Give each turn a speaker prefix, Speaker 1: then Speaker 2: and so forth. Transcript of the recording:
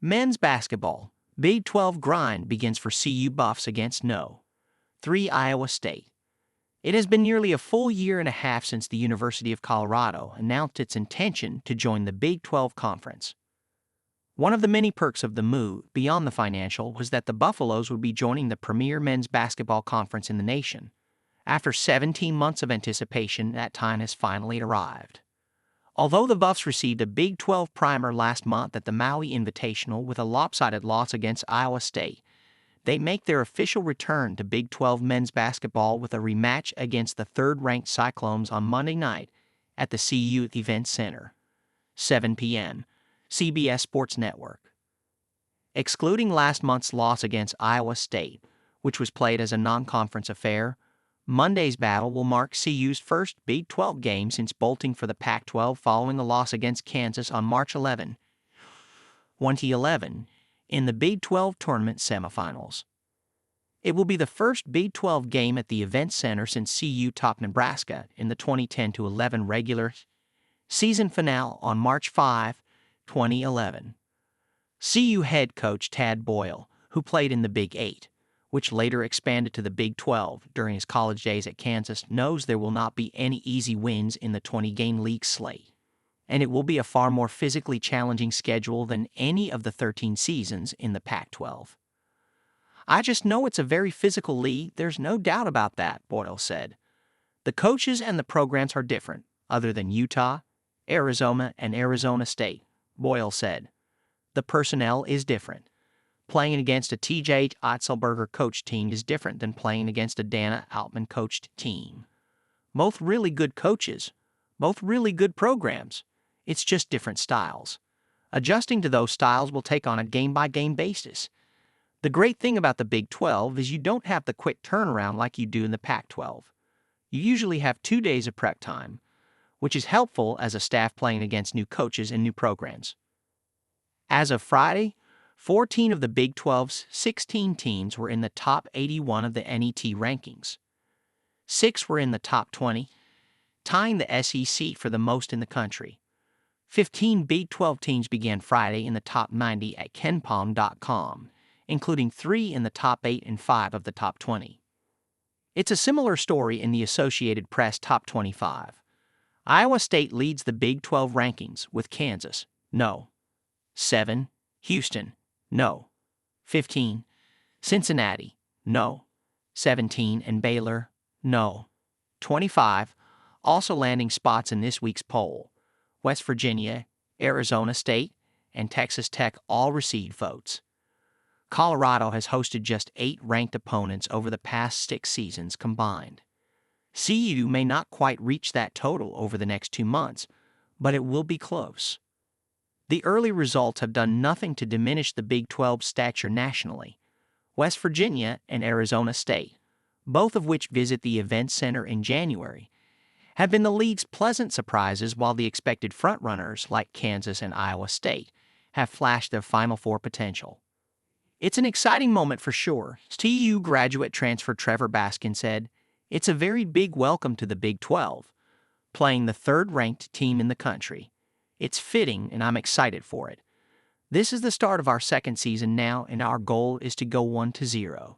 Speaker 1: Men's basketball, Big 12 grind begins for CU Buffs against No. 3 Iowa State. It has been nearly a full year and a half since the University of Colorado announced its intention to join the Big 12 Conference. One of the many perks of the move, beyond the financial, was that the Buffaloes would be joining the premier men's basketball conference in the nation. After 17 months of anticipation, that time has finally arrived. Although the Buffs received a Big 12 primer last month at the Maui Invitational with a lopsided loss against Iowa State, they make their official return to Big 12 men's basketball with a rematch against the third-ranked Cyclones on Monday night at the CU Event Center, 7 p.m., CBS Sports Network. Excluding last month's loss against Iowa State, which was played as a non-conference affair, Monday's battle will mark CU's first Big 12 game since bolting for the Pac-12 following a loss against Kansas on March 11, 2011, in the Big 12 tournament semifinals. It will be the first Big 12 game at the Event Center since CU topped Nebraska in the 2010-11 regular season finale on March 5, 2011. CU head coach Tad Boyle, who played in the Big 8, which later expanded to the Big 12 during his college days at Kansas, knows there will not be any easy wins in the 20-game league slate, and it will be a far more physically challenging schedule than any of the 13 seasons in the Pac-12. "I just know it's a very physical league, there's no doubt about that," Boyle said. "The coaches and the programs are different, other than Utah, Arizona, and Arizona State," Boyle said. "The personnel is different. Playing against a TJ Otzelberger coached team is different than playing against a Dana Altman coached team. Both really good coaches, both really good programs. It's just different styles. Adjusting to those styles will take on a game-by-game basis. The great thing about the Big 12 is you don't have the quick turnaround like you do in the Pac-12. You usually have 2 days of prep time, which is helpful as a staff playing against new coaches and new programs." As of Friday, 14 of the Big 12's 16 teams were in the top 81 of the NET rankings. 6 were in the top 20, tying the SEC for the most in the country. 15 Big 12 teams began Friday in the top 90 at KenPom.com, including 3 in the top 8 and 5 of the top 20. It's a similar story in the Associated Press top 25. Iowa State leads the Big 12 rankings with Kansas, No. 7, Houston, No. 15, Cincinnati, No. 17, and Baylor, No. 25, also landing spots in this week's poll. West Virginia, Arizona State, and Texas Tech all received votes. Colorado has hosted just 8 ranked opponents over the past 6 seasons combined. CU may not quite reach that total over the next 2 months, but it will be close. The early results have done nothing to diminish the Big 12's stature nationally. West Virginia and Arizona State, both of which visit the Event Center in January, have been the league's pleasant surprises, while the expected frontrunners like Kansas and Iowa State have flashed their Final Four potential. "It's an exciting moment for sure," CU graduate transfer Trevor Baskin said. "It's a very big welcome to the Big 12, playing the third-ranked team in the country. It's fitting, and I'm excited for it. This is the start of our second season now, and our goal is to go 1-0.